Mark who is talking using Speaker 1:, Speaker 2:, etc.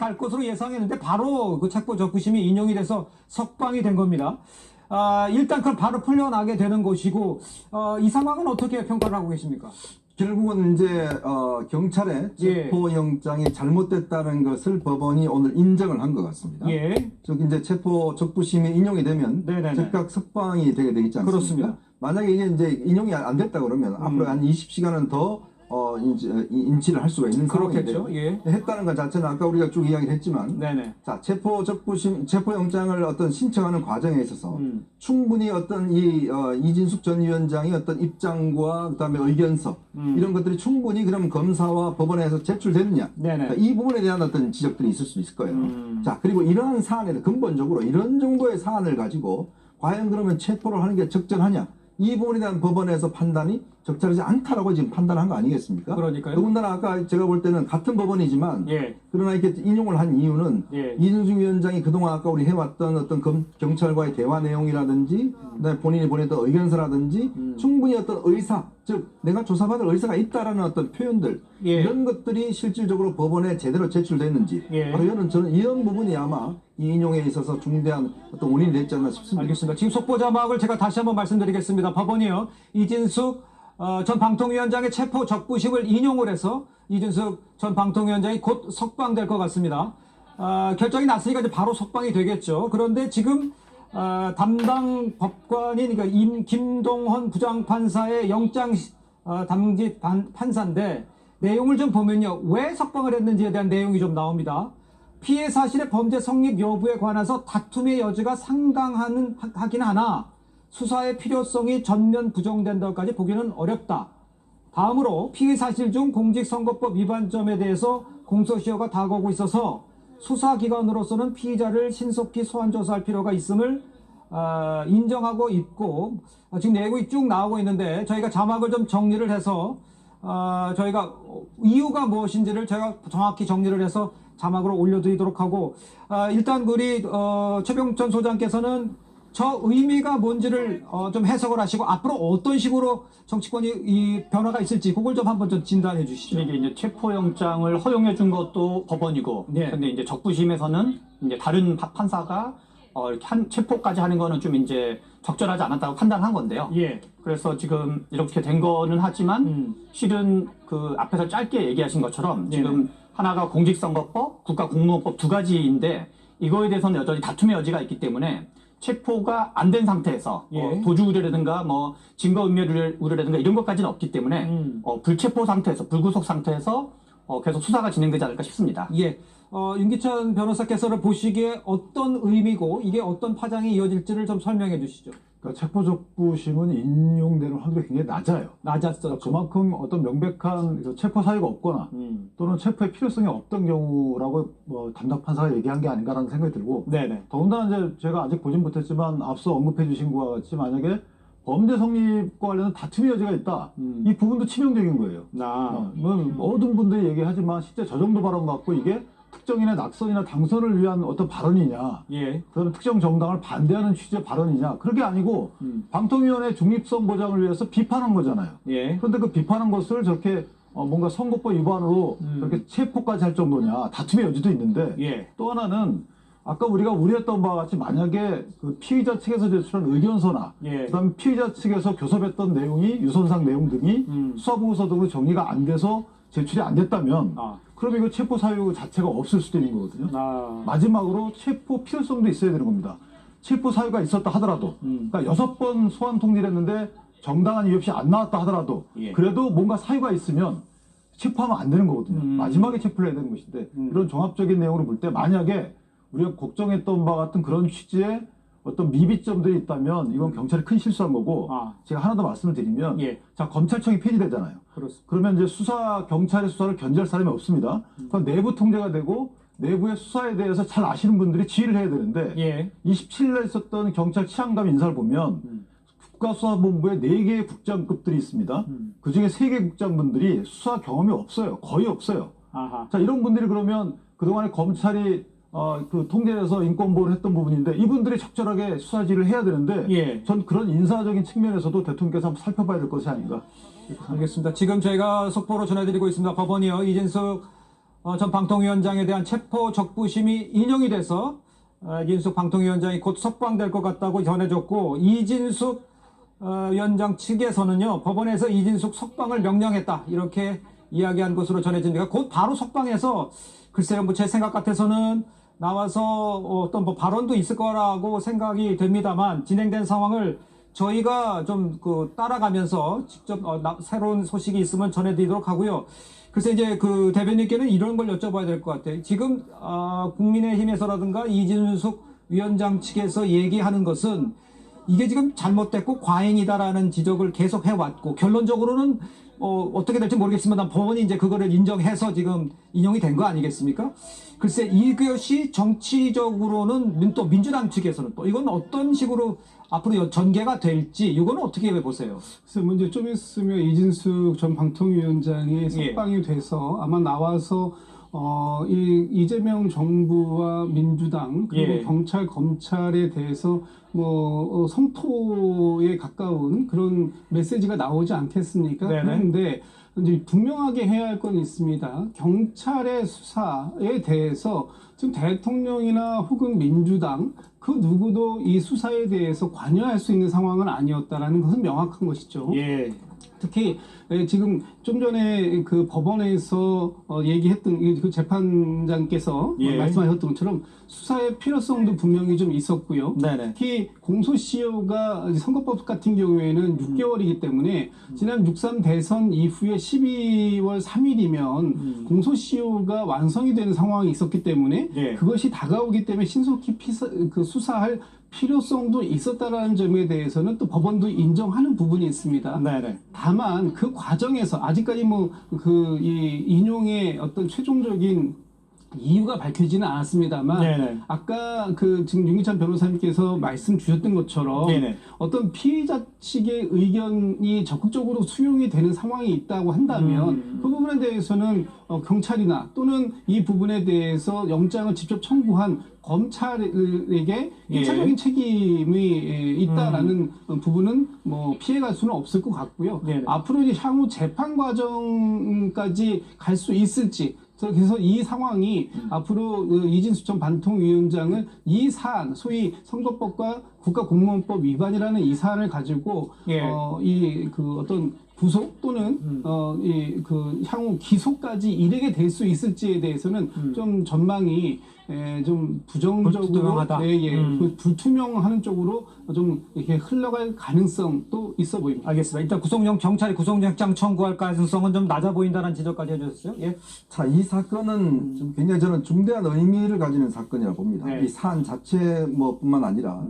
Speaker 1: 갈 것으로 예상했는데 바로 그 체포 적부심이 인용이 돼서 석방이 된 겁니다. 일단 그럼 바로 풀려나게 되는 것이고 이 상황은 어떻게 평가를 하고 계십니까?
Speaker 2: 결국은 이제 경찰의 체포영장이 잘못됐다는 것을 법원이 오늘 인정을 한 것 같습니다.
Speaker 1: 예.
Speaker 2: 즉 이제 체포 적부심이 인용이 되면
Speaker 1: 네네네.
Speaker 2: 즉각 석방이 되게 되어 있지 않습니까?
Speaker 1: 그렇습니다.
Speaker 2: 만약에 이게 이제 인용이 안 됐다 그러면 앞으로 한 20시간은 더 인치를 할 수가 있는
Speaker 1: 그렇겠죠.
Speaker 2: 상황인데
Speaker 1: 예.
Speaker 2: 했다는 것 자체는 아까 우리가 쭉 이야기를 했지만
Speaker 1: 네네.
Speaker 2: 자 체포 적부심 체포영장을 어떤 신청하는 과정에 있어서 충분히 어떤 이진숙 전 위원장의 어떤 입장과 그다음에 의견서 이런 것들이 충분히 그럼 검사와 법원에서 제출됐느냐
Speaker 1: 네네.
Speaker 2: 이 부분에 대한 어떤 지적들이 있을 수 있을 거예요. 자 그리고 이러한 사안에서 근본적으로 이런 정도의 사안을 가지고 과연 그러면 체포를 하는 게 적절하냐 이 부분에 대한 법원에서 판단이 적절하지 않다라고 지금 판단한 거 아니겠습니까?
Speaker 1: 그러니까요.
Speaker 2: 더군다나 아까 제가 볼 때는 같은 법원이지만
Speaker 1: 예.
Speaker 2: 그러나 이렇게 인용을 한 이유는
Speaker 1: 예.
Speaker 2: 이준숙 위원장이 그동안 아까 우리 해왔던 어떤 경찰과의 대화 내용이라든지 그다음에 본인이 보냈던 의견서라든지 충분히 어떤 의사 즉 내가 조사받을 의사가 있다라는 어떤 표현들
Speaker 1: 예.
Speaker 2: 이런 것들이 실질적으로 법원에 제대로 제출됐는지
Speaker 1: 예.
Speaker 2: 바로 저는 이런 부분이 아마 이 인용에 있어서 중대한 어떤 원인이 됐지 않나 싶습니다.
Speaker 1: 알겠습니다. 지금 속보 자막을 제가 다시 한번 말씀드리겠습니다. 법원이요. 이진숙 전 방통위원장의 체포 적부심을 인용을 해서 이진숙 전 방통위원장이 곧 석방될 것 같습니다. 결정이 났으니까 이제 바로 석방이 되겠죠. 그런데 지금 담당 법관인 그러니까 김동헌 부장판사의 영장 담기 판사인데 내용을 좀 보면요. 왜 석방을 했는지에 대한 내용이 좀 나옵니다. 피해 사실의 범죄 성립 여부에 관해서 다툼의 여지가 상당하긴 하나 수사의 필요성이 전면 부정된다고까지 보기는 어렵다. 다음으로 피해 사실 중 공직선거법 위반점에 대해서 공소시효가 다가오고 있어서 수사기관으로서는 피의자를 신속히 소환조사할 필요가 있음을 인정하고 있고 지금 내용이 쭉 나오고 있는데 저희가 자막을 좀 정리를 해서 저희가 이유가 무엇인지를 제가 정확히 정리를 해서 자막으로 올려드리도록 하고 일단 우리 최병천 소장께서는 저 의미가 뭔지를 좀 해석을 하시고 앞으로 어떤 식으로 정치권이 이 변화가 있을지 그걸 좀 한번 좀 진단해 주시죠.
Speaker 3: 이게 이제 체포영장을 허용해 준 것도 법원이고,
Speaker 1: 네.
Speaker 3: 근데 이제 적부심에서는 이제 다른 판사가 이렇게 체포까지 하는 거는 좀 이제 적절하지 않았다고 판단한 건데요.
Speaker 1: 예.
Speaker 3: 그래서 지금 이렇게 된 거는 하지만 실은 그 앞에서 짧게 얘기하신 것처럼 지금 하나가 공직선거법, 국가공무원법 두 가지인데 이거에 대해서는 여전히 다툼의 여지가 있기 때문에 체포가 안 된 상태에서 도주 우려라든가 뭐 증거 인멸 우려라든가 이런 것까지는 없기 때문에 불체포 상태에서 불구속 상태에서 계속 수사가 진행되지 않을까 싶습니다.
Speaker 1: 예. 윤기천 변호사께서는 보시기에 어떤 의미고 이게 어떤 파장이 이어질지를 좀 설명해 주시죠.
Speaker 4: 그러니까 체포 적부심은 인용되는 확률이 굉장히 낮아요.
Speaker 1: 낮았죠.
Speaker 4: 그만큼 어떤 명백한 체포 사유가 없거나 또는 체포의 필요성이 없던 경우라고 뭐 담당 판사가 얘기한 게 아닌가라는 생각이 들고
Speaker 1: 네네.
Speaker 4: 더군다나 이제 제가 아직 보진 못했지만 앞서 언급해 주신 것과 같이 만약에 범죄 성립과 관련된 다툼의 여지가 있다. 이 부분도 치명적인 거예요. 모든 분들이 얘기하지만 실제 저 정도 발언 갖고 이게 특정인의 낙선이나 당선을 위한 어떤 발언이냐, 그다음에 특정 정당을 반대하는 취지의 발언이냐, 그게 아니고 방통위원회 중립성 보장을 위해서 비판한 거잖아요. 그런데 그 비판한 것을 저렇게 뭔가 선거법 위반으로 그렇게 체포까지 할 정도냐, 다툼의 여지도 있는데 또 하나는 아까 우리가 우려했던 바와 같이 만약에 그 피의자 측에서 제출한 의견서나 그다음에 피의자 측에서 교섭했던 내용이 유선상 내용 등이 수사보고서 등으로 정리가 안 돼서 제출이 안 됐다면 그럼 이거 체포 사유 자체가 없을 수도 있는 거거든요. 마지막으로 체포 필요성도 있어야 되는 겁니다. 체포 사유가 있었다 하더라도 그러니까 6번 소환 통지를 했는데 정당한 이유 없이 안 나왔다 하더라도 그래도 뭔가 사유가 있으면 체포하면 안 되는 거거든요. 마지막에 체포를 해야 되는 것인데 이런 종합적인 내용으로 볼 때 만약에 우리가 걱정했던 바와 같은 그런 취지의 어떤 미비점들이 있다면 이건 경찰이 큰 실수한 거고 제가 하나 더 말씀을 드리면 자 검찰청이 폐지되잖아요. 그러면 이제 경찰의 수사를 견제할 사람이 없습니다. 그건 내부 통제가 되고 내부의 수사에 대해서 잘 아시는 분들이 지휘를 해야 되는데 27일에 있었던 경찰 치안감 인사를 보면 국가수사본부에 4개의 국장급들이 있습니다. 그중에 3개 국장분들이 수사 경험이 없어요. 거의 없어요. 자 이런 분들이 그러면 그동안에 검찰이 그 통제에서 인권보호를 했던 부분인데 이분들이 적절하게 수사지를 해야 되는데 전 그런 인사적인 측면에서도 대통령께서 한번 살펴봐야 될 것이 아닌가.
Speaker 1: 알겠습니다. 지금 저희가 속보로 전해드리고 있습니다. 법원이요. 이진숙 전 방통위원장에 대한 체포 적부심이 인용이 돼서 이진숙 방통위원장이 곧 석방될 것 같다고 전해졌고, 이진숙 위원장 측에서는요, 법원에서 이진숙 석방을 명령했다 이렇게 이야기한 것으로 전해집니다. 곧 바로 석방해서, 글쎄요, 뭐 제 생각 같아서는 나와서 어떤 뭐 발언도 있을 거라고 생각이 됩니다만, 진행된 상황을 저희가 좀 따라가면서 직접 새로운 소식이 있으면 전해드리도록 하고요. 글쎄 이제 그 대변인께는 이런 걸 여쭤봐야 될 것 같아요. 지금 국민의힘에서라든가 이진숙 위원장 측에서 얘기하는 것은 이게 지금 잘못됐고 과잉이다라는 지적을 계속 해왔고, 결론적으로는 어떻게 될지 모르겠습니다. 법원이 이제 그거를 인정해서 지금 인용이 된 거 아니겠습니까? 글쎄 이것이 정치적으로는 또 민주당 측에서는 또 이건 어떤 식으로 앞으로 전개가 될지, 이거는 어떻게 보세요?
Speaker 5: 그래서 이제 좀 있으면 이진숙 전 방통위원장이 석방이 돼서 아마 나와서 이재명 정부와 민주당 그리고 경찰 검찰에 대해서 뭐 성토에 가까운 그런 메시지가 나오지 않겠습니까?
Speaker 1: 네네.
Speaker 5: 그런데 이제 분명하게 해야 할 건 있습니다. 경찰의 수사에 대해서 지금 대통령이나 혹은 민주당 그 누구도 이 수사에 대해서 관여할 수 있는 상황은 아니었다라는 것은 명확한 것이죠.
Speaker 1: 예.
Speaker 5: 특히 지금 좀 전에 그 법원에서 얘기했던 그 재판장께서 말씀하셨던 것처럼 수사의 필요성도 분명히 좀 있었고요.
Speaker 1: 네네.
Speaker 5: 특히 공소시효가 선거법 같은 경우에는 6개월이기 때문에 지난 6.3 대선 이후에 12월 3일이면 공소시효가 완성이 되는 상황이 있었기 때문에 그것이 다가오기 때문에 신속히 수사할 필요성도 있었다라는 점에 대해서는 또 법원도 인정하는 부분이 있습니다.
Speaker 1: 네네.
Speaker 5: 다만 그 과정에서 아직까지 이 인용의 어떤 최종적인 이유가 밝혀지는 않았습니다만
Speaker 1: 네네.
Speaker 5: 아까 지금 윤기찬 변호사님께서 말씀 주셨던 것처럼
Speaker 1: 네네.
Speaker 5: 어떤 피해자 측의 의견이 적극적으로 수용이 되는 상황이 있다고 한다면 그 부분에 대해서는 경찰이나 또는 이 부분에 대해서 영장을 직접 청구한 검찰에게 1차적인 책임이 있다라는 부분은 뭐 피해갈 수는 없을 것 같고요.
Speaker 1: 네네.
Speaker 5: 앞으로 이제 향후 재판 과정까지 갈 수 있을지, 그래서 이 상황이 앞으로 이진숙 전 방통위원장은 이 사안, 소위 선거법과 국가공무원법 위반이라는 이 사안을 가지고 어떤 구속 또는 향후 기소까지 이르게 될 수 있을지에 대해서는 좀 전망이 좀 부정적으로
Speaker 1: 불투명하다.
Speaker 5: 불투명하는 쪽으로 좀 이렇게 흘러갈 가능성도 있어 보입니다.
Speaker 1: 알겠습니다. 일단 경찰이 구속영장 청구할 가능성은 좀 낮아 보인다는 지적까지 해주셨어요. 예.
Speaker 2: 자, 이 사건은 좀 굉장히 저는 중대한 의미를 가지는 사건이라고 봅니다.
Speaker 1: 네.
Speaker 2: 이 사안 자체 뿐만 아니라